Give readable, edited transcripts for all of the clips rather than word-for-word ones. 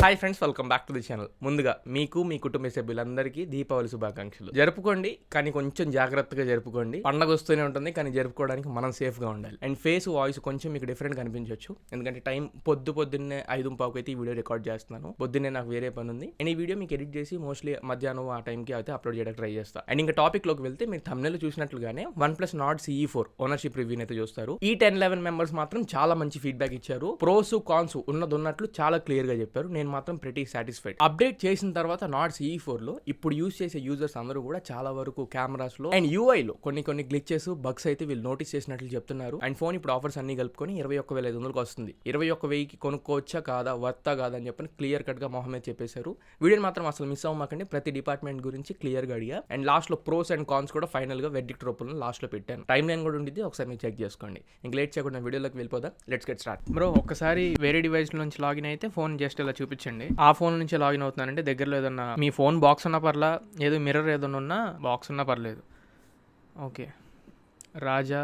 Hi friends, welcome back to the channel. ముందుగా మీకు మీ కుటుంబ సభ్యులందరికీ దీపావళి శుభాకాంక్షలు. జరుపుకోండి, కానీ కొంచెం జాగ్రత్తగా జరుపుకోండి. పండగ వస్తూనే ఉంటుంది, కానీ జరుపుకోవడానికి మనం సేఫ్గా ఉండాలి. అండ్ ఫేస్ వాయిస్ కొంచెం మీకు డిఫరెంట్ కనిపించవచ్చు, ఎందుకంటే టైం పొద్దున్నే 5:15 అయితే ఈ వీడియో రికార్డ్ చేస్తున్నాను. పొద్దున్నే నాకు వేరే పని ఉంది. అండ్ ఈ వీడియో మీకు ఎడిట్ చేసి మోస్ట్లీ మధ్యాహ్నం ఆ టైంకి అయితే అప్లోడ్ చేయడానికి ట్రై చేస్తాను. అండ్ ఇంకా టాపిక్ లోకి వెళ్తే మీరు thumbnail చూసినట్లుగానే OnePlus Nord Ce4 ownership review అయితే చూస్తారు. ఈ 10-11 మెంబర్స్ మాత్రం చాలా మంచి ఫీడ్బ్యాక్ ఇచ్చారు. ప్రోస్ కాన్స్ ఉన్నట్లు చాలా క్లియర్ గా చెప్పారు. నేను మాత్రం pretty satisfied. అప్డేట్ చేసిన తర్వాత Nord Ce4 లో ఇప్పుడు యూజ్ చేసే యూజర్స్ అందరూ కూడా చాలా వరకు కెమెరాస్ లో అండ్ UI లో కొన్ని గ్లిచెస్ బగ్స్ అయితే వీళ్ళు నోటీస్ చేసినట్లు చెప్తున్నారు. అండ్ ఫోన్ ఇప్పుడు ఆఫర్స్ అన్ని కలుపుకొని 21,500కి వస్తుంది. 21,000కి కొనుక్కోవచ్చా కాదా, వర్తా కాదా అని చెప్పని క్లియర్ కట్ గా మొహమ్మద్ చెప్పేశారు. వీడియోని మాత్రం అసలు మిస్ అవ్వమాకండి. ప్రతి డిపార్ట్మెంట్ గురించి క్లియర్ గా అడిగా. అండ్ లాస్ట్ లో ప్రోస్ అండ్ కాన్స్ కూడా ఫైనల్ గా వెర్డిక్ట్ రూపంలో లాస్ట్ లో పెట్టాను. టైం లైన్ కూడా ఉంటుంది, ఒకసారి మీరు చెక్ చేసుకోండి. ఇంక లేట్ చేయకుండా వీడియోలోకి వెళ్ళిపోదా. Let's get start. బ్రో, ఒక్కసారి వేరే డివైస్ నుంచి లాగిన్ అయితే ఫోన్ జస్ట్ ఇలా చూపించండి. ఆ ఫోన్ నుంచి లాగిన్ అవుతున్నానంటే దగ్గరలో ఏదన్నా మీ ఫోన్ బాక్స్ ఉన్నా పర్లా, ఏదో మిర్రర్ ఏదన్నా ఉన్నా బాక్స్ ఉన్నా పర్లేదు. ఓకే, రాజా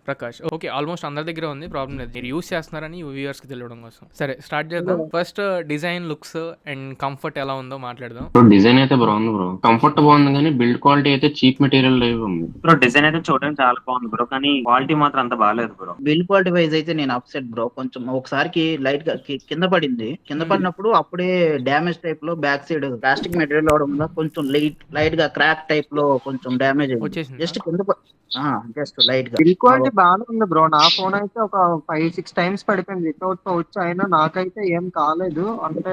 ప్రకాష్. ఓకే, ఆల్మోస్ట్ అందరి దగ్గర ఉంది, ప్రాబ్లం లేదు. మీరు యూస్ చేస్తున్నారని వ్యూవర్స్ కి తెలియడం కోసం. సరే, స్టార్ట్ చేద్దాం. First design, looks and comfort ఎలా ఉందో మాట్లాడదాం. డిజైన్ అయితే బాగుంది బ్రో, కంఫర్ట్ బాగుంది, కానీ బిల్డ్ క్వాలిటీ అయితే చీప్ మెటీరియల్ ఉంది బ్రో. డిజైన్ అయితే చూడడానికి చాలా బాగుంది బ్రో, కానీ క్వాలిటీ మాత్రం అంత బాగాలేదు బ్రో. బిల్డ్ క్వాలిటీ వైజ్ అయితే నేను అప్సెట్ బ్రో. కొంచెం ఒకసారికి లైట్ గా కింద పడింది. కింద పడినప్పుడు అప్పుడే డ్యామేజ్ టైప్ లో బ్యాక్ సైడ్ ప్లాస్టిక్ మెటీరియల్ అవడం వల్ల కొంచెం లైట్ గా క్రాక్ టైప్ లో కొంచెం డ్యామేజ్ అయింది. జస్ట్ కింద జస్ట్ లైట్ గా. బిల్ క్వాలిటీ బాగానే ఉంది బ్రో. నా ఫోన్ అయితే ఒక 5-6 టైమ్స్ పడిపోయింది వితౌట్ పౌచ్ అయినా, నాకైతే ఏం కాలేదు, అంటే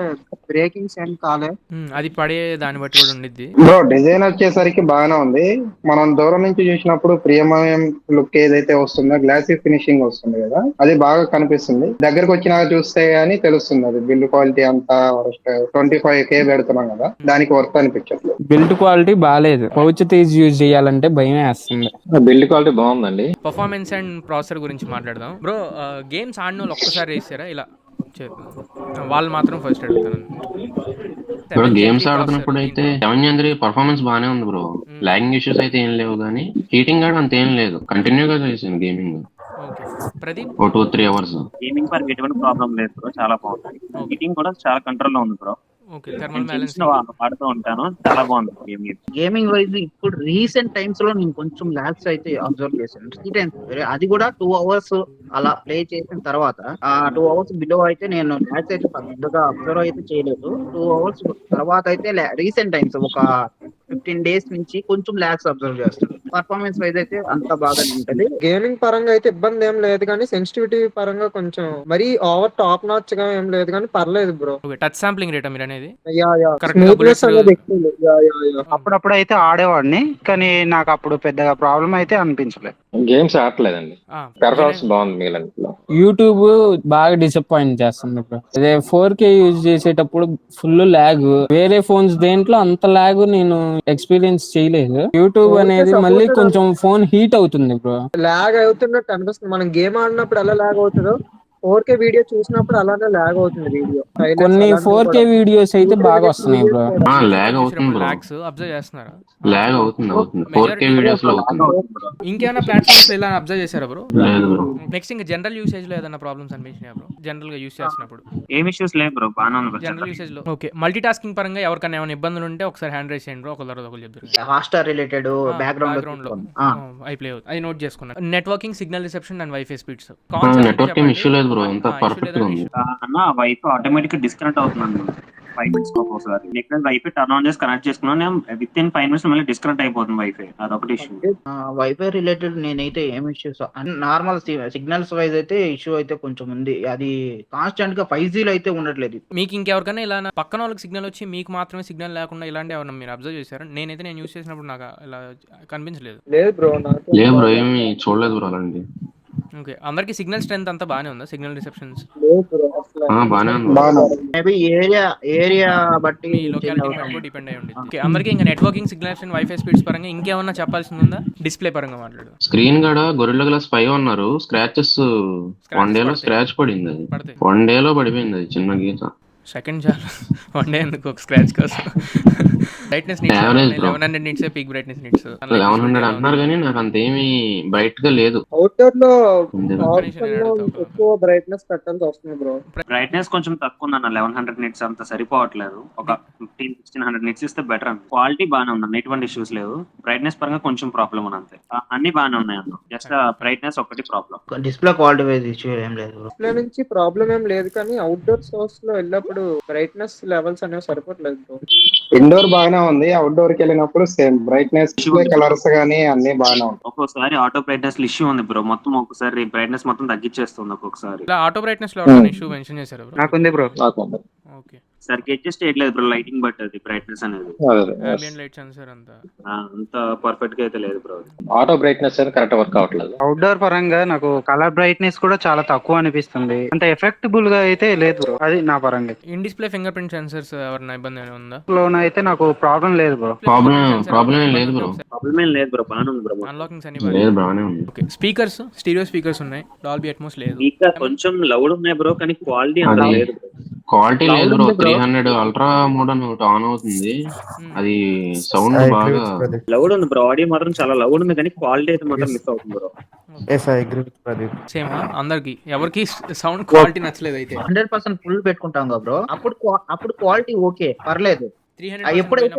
బ్రేకింగ్స్ ఏం కాలేదు. అది పడే దాన్ని బట్టి కూడా ఉండిద్ది బ్రో. డిజైన్ వచ్చేసరికి బాగానే ఉంది. మనం దూరం నుంచి చూసినప్పుడు ప్రీమియం లుక్ ఏదైతే వస్తుందో గ్లాసీ ఫినిషింగ్ వస్తుంది కదా, అది బాగా కనిపిస్తుంది. దగ్గరకు వచ్చినాక చూస్తే గానీ తెలుస్తుంది. అది బిల్డ్ క్వాలిటీ అంతా 25K పెడుతున్నాం కదా, దానికి వర్త్ అనిపించట్లేదు. బిల్డ్ క్వాలిటీ బాగాలేదు. పౌచ్ తీసి యూజ్ చేయాలంటే భయం వేస్తుంది. బిల్డ్ క్వాలిటీ బాగుందండి. పర్ఫార్మెన్స్ అండ్ ప్రాసెసర్ గురించి మాట్లాడదాం. బ్రో, గేమ్స్ ఆడిన వాళ్ళు ఒక్కసారి వేసారా ఇలా వాళ్ళు మాత్రం ఫస్ట్ అడుగుతాను. గేమ్స్ ఆడుతున్నప్పుడు అయితే 7 పర్ఫార్మెన్స్ బాగానే ఉంది బ్రో. లాగింగ్ ఇష్యూస్ అయితే ఏం లేవు, కానీ హీటింగ్ కూడా అంత ఏం లేదు. కంటిన్యూగా చేసాను gaming. Pradeep 2-3 hours gaming per ఎటువంటి ప్రాబ్లం లేదు బ్రో, చాలా బాగుంది. హీటింగ్ కూడా చాలా కంట్రోల్ లో ఉంది బ్రో. వాడుతూ ఉంటాను, చాలా బాగుంది గేమింగ్ వైజ్. ఇప్పుడు రీసెంట్ టైమ్స్ లో నేను కొంచెం ల్యాగ్స్ అయితే అబ్జర్వ్ చేశాను. 3 times, అది కూడా 2 hours అలా ప్లే చేసిన తర్వాత. ఆ 2 hours బిలో అయితే నేను ల్యాగ్స్ అయితే పెద్దగా అబ్జర్వ్ అయితే చేయలేదు. 2 hours తర్వాత అయితే రీసెంట్ టైమ్స్ ఒక 15 days నుంచి కొంచెం ల్యాగ్స్ అబ్జర్వ్ చేస్తాను. పర్ఫార్మెన్స్ వైజ్ అయితే అంత బాగానే ఉంటది. గేమింగ్ పరంగా అయితే ఇబ్బంది ఏం లేదు, కానీ సెన్సిటివిటీ పరంగా కొంచెం మరీ ఓవర్ టాప్ నాచ్ గా ఏం లేదు, కానీ పర్లేదు బ్రో. టచ్ సాంప్లింగ్ రేట్ మీరు అనేది అప్పుడప్పుడు అయితే ఆడేవాడిని, కానీ నాకు అప్పుడు పెద్దగా ప్రాబ్లం అయితే అనిపించలేదు. గేమ్స్ ఆడలేదండి, పెర్ఫార్మెన్స్ బాగుంది. మిగిలిన యూట్యూబ్ బాగా డిసప్పాయింట్ చేస్తుంది బ్రో. అదే 4K యూజ్ చేసేటప్పుడు ఫుల్ ల్యాగ్. వేరే ఫోన్స్ దేంట్లో అంత ల్యాగ్ నేను ఎక్స్పీరియన్స్ చేయలేదు. యూట్యూబ్ అనేది మళ్ళీ కొంచెం ఫోన్ హీట్ అవుతుంది బ్రో. లాగ్ అవుతున్నట్టు అనిపిస్తుంది. మనం గేమ్ ఆడినప్పుడు ఎలా లాగ్ అవుతుందో 4K వీడియో చూసినప్పుడు అలానే లాగ్ అవుతుంది వీడియో. కొన్ని 4K వీడియోస్ అయితే బాగా వస్తున్నాయి బ్రో. లాగ్ అవుతుంది బ్రో. అబ్జర్వ్ చేస్తున్నారా? లాగ్ అవుతుంది 4K వీడియోస్ లో అవుతుంది. ఇంకేమైనా ప్లాట్ఫామ్స్ ఇలా అబ్జర్వ్ చేశారా బ్రో? లేదు బ్రో. నెక్స్ట్ ఇంకా జనరల్ యూసేజ్ లో ఏదైనా ప్రాబ్లమ్స్ అనిపించినాయా బ్రో? జనరల్ గా యూస్ చేస్తున్నప్పుడు ఏం ఇష్యూస్ లేవు బ్రో, బాగానే ఉంది జనరల్ యూసేజ్ లో. ఓకే, మల్టీ టాస్కింగ్ పరంగా ఎవరికైనా ఏమైనా ఇబ్బందులు ఉంటే ఒకసారి హ్యాండ్ రైస్ చేయండి బ్రో. ఒకరు చెప్తారు హాట్స్టార్ రిలేటెడ్ బ్యాక్గ్రౌండ్ లో ఐప్లే అవుతుంది, అది నోట్ చేసుకున్నాను. Networking, signal reception and wifi speeds. Networking issue లేదు బ్రో, అంతా పర్ఫెక్ట్ గా ఉంది. అన్న వైఫై ఆటోమేటిక్ గా డిస్కనెక్ట్ అవుతున్నాను 5 minutes ఒకసారి. నెక్స్ట్ వైఫై టర్న్ ఆన్ చేసి కనెక్ట్ చేసుకున్నాను, విత్ ఇన్ 5 minutes మళ్ళీ డిస్కనెక్ట్ అయిపోతుంది వైఫై. అదొకటి ఇష్యూ. వైఫై రిలేటెడ్ నేనైతే ఏం ఇష్యూస్ నార్మల్ సిగ్నల్స్ వైజ్ అయితే ఇష్యూ అయితే కొంచెం ఉంది. అది కాన్స్టెంట్ గా 5G లో అయితే ఉండట్లేదు. మీకు ఇంకెవరికైనా ఇలా పక్కన వాళ్ళకి సిగ్నల్ వచ్చి మీకు మాత్రమే సిగ్నల్ లేకుండా ఇలాంటి ఎవరన్నా మీరు అబ్జర్వ్ చేశారు? నేను యూస్ చేసినప్పుడు నాకు ఇలా కనిపించలేదు. లేదు బ్రో, లేదు బ్రో, ఏమి చూడలేదు బ్రో అలాంటి. ఓకే, అందరికి సిగ్నల్ స్ట్రెంత్ అంతా బాగానే ఉందా? సిగ్నల్ రిసెప్షన్స్ బాగానే ఉంది. మేబీ ఏరియా బట్టి మీ లొకాలిటీ బట్టి డిపెండ్ అయి ఉంటుంది. ఓకే, అందరికి ఇంకా networking, signals and wifi speeds పరంగా ఇంకేమన్నా చెప్పాల్సింది ఉందా? డిస్ప్లే పరంగా మాట్లాడు. స్క్రీన్ కూడా గొరిల్లా గ్లాస్ 5 అన్నారు. స్క్రాచెస్ 1 day లో స్క్రాచ్ పడింది. అది 1 day లో పడిపోయింది, అది చిన్న గీత. సెకండ్ చాలా 1 day ఎందుకు ఒక స్క్రాచ్ కోసం? Brightness Average bro. 1100 nits peak brightness nits 1100 అంటున్నారు కానీ నాకు అంతేమీ బ్రైట్ గా లేదు. అవుట్డోర్ లో అంతేనా? ఆప్షన్ లో ఎక్కువ బ్రైట్నెస్ పెట్టాల్సి వస్తుంది బ్రో. బ్రైట్నెస్ కొంచెం తక్కువ ఉందన్న 1100 నిట్స్ అంత సరిపోవట్లేదు. ఒక 1600 నిట్స్ ఇస్తే బెటర్ అన్న. క్వాలిటీ బాగానే ఉంది, ఎటువంటి ఇష్యూస్ లేవు. బ్రైట్నెస్ పరంగా కొంచెం ప్రాబ్లం ఉంది అంతే. అన్ని బాగానే ఉన్నాయి అన్న, జస్ట్ బ్రైట్నెస్ ఒకటి problem. Display quality wise issue ఏం లేదు bro. డిస్ప్లే నుంచి ప్రాబ్లం ఏం లేదు కానీ అవుట్డోర్ సోర్స్ లో వెళ్ళినప్పుడు బ్రైట్నెస్ లెవెల్స్ అనేవి సరిపోవట్లేదు బ్రో. ఇండోర్ బాగానే ఉంది, అవుట్డోర్ కి వెళ్ళినప్పుడు సేమ్ బ్రైట్నెస్ కలర్స్ గానీ అన్ని బాగానే ఉంటాయి. ఒక్కోసారి ఆటో బ్రైట్నెస్ ఇష్యూ ఉంది బ్రో, మొత్తం ఒక్కసారి బ్రైట్నెస్ మొత్తం తగ్గించేస్తుంది ఒక్కొక్కసారి. ఇలా ఆటో బ్రైట్నెస్ లో ఎవరైనా ఇష్యూ మెన్షన్ చేశారు బ్రో? నాకుంది బ్రో. ఓకే. సరికి అడ్జస్ట్ చేయట్లేదు బ్రో, లైటింగ్ బట్ అది బ్రైట్నెస్ అనేది అంబియంట్ లైట్ సెన్సార్ అంతా అంత పర్ఫెక్ట్ గా అయితే లేదు బ్రో. ఆటో బ్రైట్నెస్ అనేది కరెక్ట్ వర్క్ అవట్లేదు. అవుట్డోర్ పరంగా నాకు కలర్ బ్రైట్నెస్ కూడా చాలా తక్కువ అనిపిస్తుంది, అంత ఎఫెక్టబుల్ గా అయితే లేదు బ్రో, అది నా పరంగా. In display finger print sensors ఎవరైనా ఇబ్బంది ఏమైనా ఉందా? లోన అయితే నాకు ప్రాబ్లం లేదు బ్రో. ప్రాబ్లం ఏం లేదు బ్రో. ప్రాబ్లం ఏం లేదు బ్రో, బాగానే ఉంది బ్రో. అన్లాకింగ్స్ అన్ని లేదు బాగానే ఉంది. ఓకే. స్పీకర్స్ స్టీరియో స్పీకర్స్ ఉన్నాయి, డాల్బీ అట్మోస్ లేదు. ఇంకా కొంచెం లౌడ్ ఉన్నాయి బ్రో, కానీ క్వాలిటీ అంత అది లేదు. క్వాలిటీ లేదు బ్రో. 300 అల్ట్రా మోడ్ అని ఒకటి ఆన్ అవుతుంది, అది సౌండ్ బాగా లౌడ్ ఉంది బ్రో. ఆడియో మాత్రం చాలా లౌడ్ ఉంది, కానీ క్వాలిటీ అయితే మాత్రం మిస్ అవుతుంది బ్రో. సేమ్ అందరికి ఎవరికి సౌండ్ క్వాలిటీ నచ్చలేదు. అయితే 100% ఫుల్ పెట్టుకుంటాం కదా బ్రో, అప్పుడు క్వాలిటీ ఓకే పర్లేదు. ఎప్పుడైతే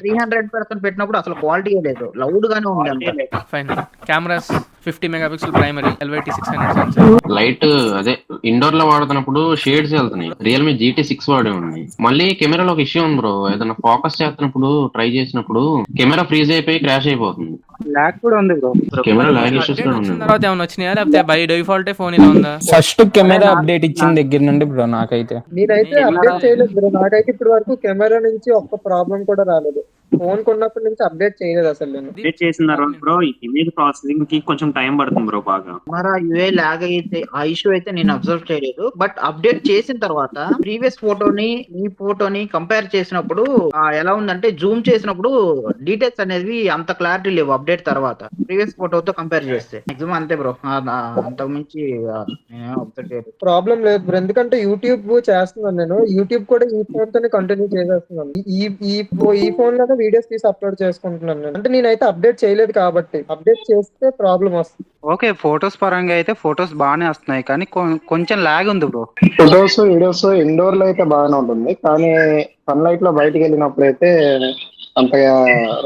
300% పెట్టినప్పుడు అసలు క్వాలిటీ లేదు, లౌడ్ గానే ఉంది అంత. Fine. Cameras 50 megapixel primary, LYT 600 sensor. Light అదే ఇండోర్ లో వాడుతున్నప్పుడు షేడ్స్ వెళ్తున్నాయి. రియల్మీ GT6 వాడే ఉంది. మళ్ళీ కెమెరాలో ఒక ఇష్యూ ఉంది బ్రో, ఏదైనా ఫోకస్ చేస్తున్నప్పుడు ట్రై చేసినప్పుడు కెమెరా ఫ్రీజ్ అయిపోయి క్రాష్ అయిపోతుంది. లాగ్ కూడా ఉంది బ్రో. కెమెరా లాగ్ ఇష్యూస్ కూడా వచ్చిన ఉంది. తర్వాత ఏమైనా వచ్చినాయా, లేకపోతే బై డిఫాల్ట్ ఫోన్ ఇలా ఉందా? ఫస్ట్ కెమెరా అప్డేట్ ఇచ్చిన దగ్గర నుండి బ్రో నాకైతే నేనైతే అప్డేట్ చేయలేదు బ్రో, నాకైతే ఇప్పటి వరకు కెమెరా నుంచి ఒక్క ప్రాబ్లం కూడా రాలేదు. ఫోన్ కొన్నప్పటి నుంచి అప్డేట్ చేయలేదు అసలు నేను. అప్డేట్ చేసిన తర్వాత బ్రో ఇమేజ్ ప్రాసెసింగ్ కి కొంచెం టైం పడుతుంది బ్రో బాగా. కెమెరా యూఏ లాగ్ అయితే ఆ ఇష్యూ అయితే నేను అబ్జర్వ్ చేయలేదు, బట్ అప్డేట్ చేసిన తర్వాత ప్రీవియస్ ఫోటోని ఈ ఫోటోని కంపేర్ చేసినప్పుడు ఎలా ఉందంటే జూమ్ చేసినప్పుడు డీటెయిల్స్ అనేవి అంత క్లారిటీ లేవు. అప్డేట్ తర్వాత ప్రీవియస్ ఫోటోతో కంపేర్ చేస్తే మాక్సిమం అంతే బ్రో, అంతకు మించి నేను అబ్జర్వ్ చేయలేదు. ప్రాబ్లం లేదు బ్రో, ఎందుకంటే యూట్యూబ్ చేస్తున్నాను నేను. యూట్యూబ్ కూడా ఈ ఫోన్ తోనే కంటిన్యూ చేసేస్తున్నాను. ఈ ఫోన్ లోనే వీడియోస్ తీసి అప్లోడ్ చేసుకుంటున్నాను నేను. అంటే నేనైతే అప్డేట్ చేయలేదు కాబట్టి, అప్డేట్ చేస్తే ప్రాబ్లం వస్తుంది. ఓకే, ఫొటోస్ పరంగా అయితే ఫొటోస్ బాగానే వస్తున్నాయి, కానీ కొంచెం లాగ్ ఉంది బ్రో. ఫొటోస్ వీడియోస్ ఇండోర్ లో అయితే బాగానే ఉంటుంది, కానీ సన్లైట్ లో బయటికి వెళ్ళినప్పుడు అయితే అంతగా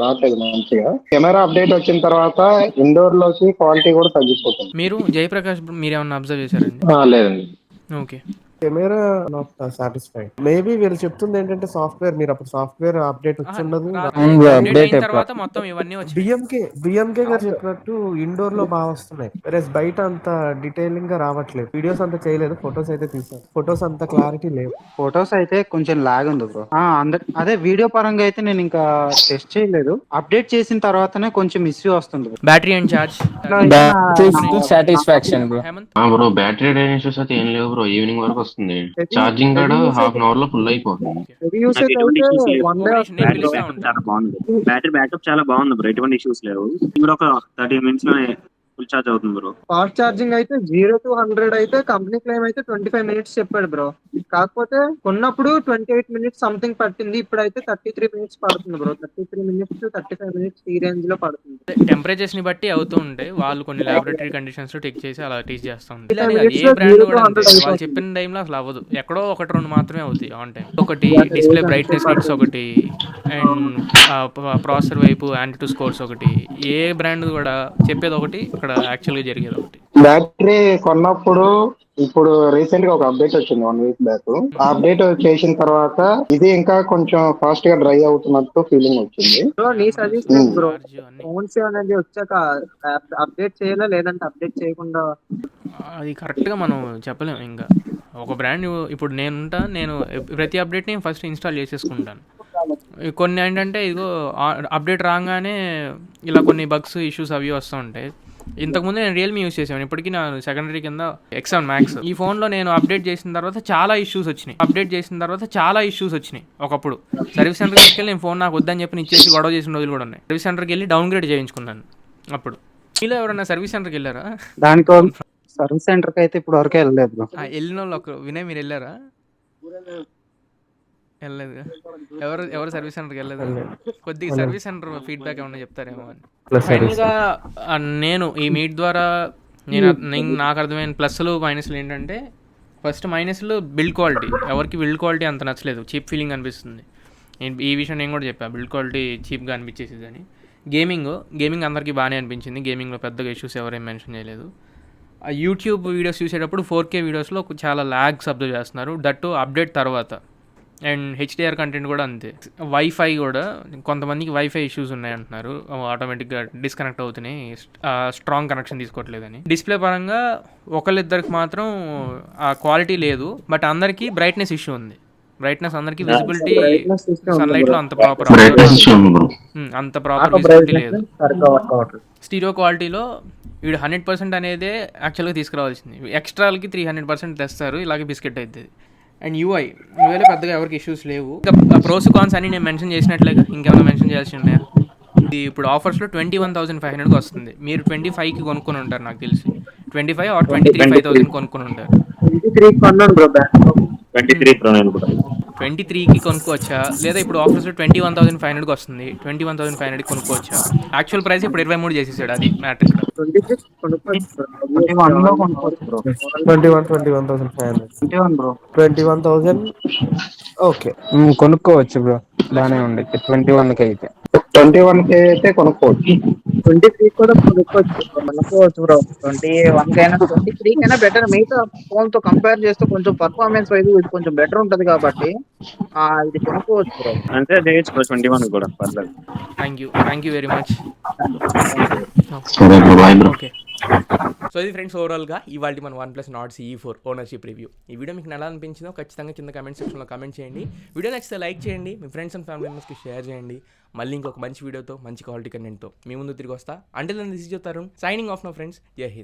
రావట్లేదు మంచిగా. కెమెరా అప్డేట్ వచ్చిన తర్వాత ఇండోర్ లోకి క్వాలిటీ కూడా తగ్గిపోతుంది. మీరు జయప్రకాష్ మీరు ఏమన్నా అబ్జర్వ్ చేశారండి? లేదండి. Okay. Camera not satisfied. Maybe వీళ్ళు చెప్తుంది ఏంటంటే సాఫ్ట్వేర్, మీరు అప్పుడు సాఫ్ట్వేర్ అప్డేట్ వచ్చిండదు. అప్డేట్ తర్వాత మొత్తం ఇవన్నీ వచ్చి బిఎంకే గారు చెప్పినట్టు ఇండోర్ లో బాగా వస్తున్నాయి, బయట అంత డీటెయిలింగ్ గా రావట్లేదు. వీడియోస్ అంతా చేయలేదు, ఫొటోస్ అయితే తీసాను. ఫొటోస్ అంత క్లారిటీ లేవు. ఫొటోస్ అయితే కొంచెం లాగ్ ఉంది బ్రో. అదే వీడియో పరంగా అయితే నేను ఇంకా టెస్ట్ చేయలేదు, అప్డేట్ చేసిన తర్వాతనే కొంచెం ఇష్యూ వస్తుంది. Battery and charge satisfaction bro. Bro battery drain issues అయితే ఏం లేవు బ్రో, ఈవినింగ్ వరకు వస్తుంది. ఛార్జింగ్ కూడా హాఫ్ అన్ అవర్ లో ఫుల్ అయిపోతుంది. చాలా బాగుంది, బ్యాటరీ బ్యాకప్ చాలా బాగుంది బ్రో, ఎటువంటి ఇష్యూస్ లేవు. ఇప్పుడు ఒక 30 minutes లో ఫుల్ ఛార్జ్ అవుతుంది బ్రో. ఫాస్ట్ ఛార్జింగ్ అయితే 0 to 100 అయితే కంపెనీ క్లెయిమ్ అయితే 25 minutes చెప్పాడు బ్రో. కాకపోతే కొన్నప్పుడు 28 minutes సంథింగ్ పట్టింది, ఇప్పుడైతే 33 minutes పడుతుంది బ్రో. 33 minutes to 35 minutes ఈ రేంజ్ లో పడుతుంది. టెంపరేచర్స్ ని బట్టి అవుతూ ఉంటాయి, వాళ్ళు కొన్ని లాబొరేటరీ కండిషన్స్ లో టెక్ చేసి అలా టీచ్ చేస్తూ ఉంటారు. ఏ బ్రాండ్ కూడా అంతే, వాళ్ళు చెప్పిన టైంలో అసలు అవ్వదు, ఎక్కడో 1-2 మాత్రమే అవుతాయి ఆన్ టైం. ఒకటి డిస్ప్లే బ్రైట్నెస్ నిట్స్ ఒకటి, అండ్ ప్రాసెసర్ వైపు యాంటిట్యూడ్ స్కోర్స్ ఒకటి. ఏ బ్రాండ్ కూడా చెప్పేది ఒకటి, ఇక్కడ యాక్చువల్ గా జరిగేది ఒకటి. బ్యాటరీ కొన్నప్పుడు ఇప్పుడు రీసెంట్ గా ఒక అప్డేట్ వచ్చింది 1 week బ్యాక్. ఆ అప్డేట్ చేసిన తర్వాత ఇది ఇంకా కొంచెం ఫాస్ట్ గా డ్రై అవుతున్నట్టు ఫీలింగ్ వచ్చింది. నీ సజెషన్ బ్రో, ఫోన్స్ అనేది వచ్చాక అప్డేట్ చేయాలా లేదంటే అప్డేట్ చేయకుండా? అది కరెక్ట్గా మనం చెప్పలేము. ఇంకా ఒక బ్రాండ్ ఇప్పుడు నేను ప్రతి అప్డేట్ని ఫస్ట్ ఇన్స్టాల్ చేసేసుకుంటాను. కొన్ని ఏంటంటే ఇదిగో అప్డేట్ రాగానే ఇలా కొన్ని బగ్స్ ఇష్యూస్ అవి వస్తూ ఉంటాయి. ఇంతకుముందు నేను రియల్మీ యూస్ చేసాను, ఇప్పటికీ నా సెకండరీ కింద X7 Max. ఈ ఫోన్లో నేను అప్డేట్ చేసిన తర్వాత చాలా ఇష్యూస్ వచ్చినాయి. ఒకప్పుడు సర్వీస్ సెంటర్కి తీసుకెళ్ళి నేను ఫోన్ నాకు వద్దని చెప్పి ఇచ్చేసి గొడవ చేసిన రోజులు కూడా ఉన్నాయి. సర్వీస్ సెంటర్కి వెళ్ళి డౌన్గ్రేడ్ చేయించుకున్నాను. అప్పుడు మీలో ఎవరైనా సర్వీస్ సెంటర్కి వెళ్ళారా? దానికి సర్వీస్ సెంటర్కి అయితే ఇప్పుడు వరకే వెళ్ళలేదు. వెళ్ళిన వాళ్ళు వినయ్ మీరు వెళ్ళారా? వెళ్ళలేదుగా. ఎవరు సర్వీస్ సెంటర్కి వెళ్ళలేదు. కొద్దిగా సర్వీస్ సెంటర్ ఫీడ్బ్యాక్ ఏమన్నా చెప్తారేమో అని. ఫైనల్గా నేను ఈ మీట్ ద్వారా నాకు అర్థమైన ప్లస్లు మైనస్లు ఏంటంటే, ఫస్ట్ మైనస్లు బిల్డ్ క్వాలిటీ. ఎవరికి బిల్డ్ క్వాలిటీ అంత నచ్చలేదు, చీప్ ఫీలింగ్ అనిపిస్తుంది. ఈ విషయం నేను కూడా చెప్పాను, బిల్డ్ క్వాలిటీ చీప్గా అనిపించేసేది అని. గేమింగ్ అందరికీ బాగానే అనిపించింది. గేమింగ్లో పెద్దగా ఇష్యూస్ ఎవరేం మెన్షన్ చేయలేదు. యూట్యూబ్ వీడియోస్ చూసేటప్పుడు 4K వీడియోస్లో చాలా ల్యాగ్స్ అబ్జర్వ్ చేస్తున్నారు, దట్టు అప్డేట్ తర్వాత. అండ్ HDR కంటెంట్ కూడా అంతే. వైఫై కూడా కొంతమందికి వైఫై ఇష్యూస్ ఉన్నాయంటున్నారు, ఆటోమేటిక్గా డిస్కనెక్ట్ అవుతున్నాయి, స్ట్రాంగ్ కనెక్షన్ తీసుకోవట్లేదని. డిస్ప్లే పరంగా ఒకళ్ళిద్దరికి మాత్రం ఆ క్వాలిటీ లేదు, బట్ అందరికీ బ్రైట్నెస్ ఇష్యూ ఉంది. బ్రైట్నెస్ అందరికీ, విజిబిలిటీ సన్లైట్లో అంత ప్రాపర్ విజిబిలిటీ లేదు. స్టీరియో క్వాలిటీలో వీడు 100% అనేదే యాక్చువల్గా తీసుకురావాల్సింది, ఎక్స్ట్రాలకి 300% తెస్తారు, ఇలాగే బిస్కెట్ అవుతుంది. అండ్ యూఐలో పెద్దగా ఎవరికి ఇష్యూస్ లేవు. ఇంకా ప్రోస్ కాన్స్ అని నేను మెన్షన్ చేసినట్లేగా, ఇంకేమైనా మెన్షన్ చేయాల్సి ఉన్నాయా? ఇది ఇప్పుడు ఆఫర్స్లో 21,500కి వస్తుంది. మీరు 25కి కొనుక్కొని ఉంటారు నాకు తెలిసి, 25 or 23,500 కొనుక్కొని ఉంటారు. 23కి కొనుక్కోవచ్చా, లేదా ఇప్పుడు ఆఫర్స్లో 21,500కి వస్తుంది, 21,500కి కొనుక్కోవచ్చా? యాక్చువల్ ప్రైస్ ఇప్పుడు 23 చేసేసాడు, అది మ్యాటర్ ఇక్కడ. 21,500 ఓకే కొనుక్కోవచ్చు బ్రో, బాగానే ఉండొచ్చు 21కి అయితే. 21K అయితే కొనుక్కోవచ్చు. 23 కూడా కొనుక్కోవచ్చు బ్రో. 21 కైనా 23 కైనా బెటర్. మిగతా ఫోన్ తో కంపేర్ చేస్తే కొంచెం పర్ఫార్మెన్స్ వైజ్ ఇది కొంచెం బెటర్ ఉంటది కాబట్టి ఇది కొనుక్కోవచ్చు బ్రో. అంటే చేయొచ్చు బ్రో 21 కూడా, పర్లేదు. Thank you very much. Okay, so ఇది ఫ్రెండ్స్ ఓవరాల్గా ఇవాళ మన OnePlus Nord Ce4 ownership review. ఈ వీడియో మీకు ఎలా అనిపించిందో ఖచ్చితంగా కింద కమెంట్ సెక్షన్లో కమెంట్ చేయండి. వీడియో నచ్చితే లైక్ చేయండి, మీ ఫ్రెండ్స్ అండ్ ఫ్యామిలీ మెంబర్స్కి షేర్ చేయండి. మళ్ళీ ఇంకొక మంచి వీడియోతో, మంచి క్వాలిటీ కంటెంట్తో మీ ముందు తిరిగి వస్తా. Until then this is your Tarun, signing off now friends. Jai Hind.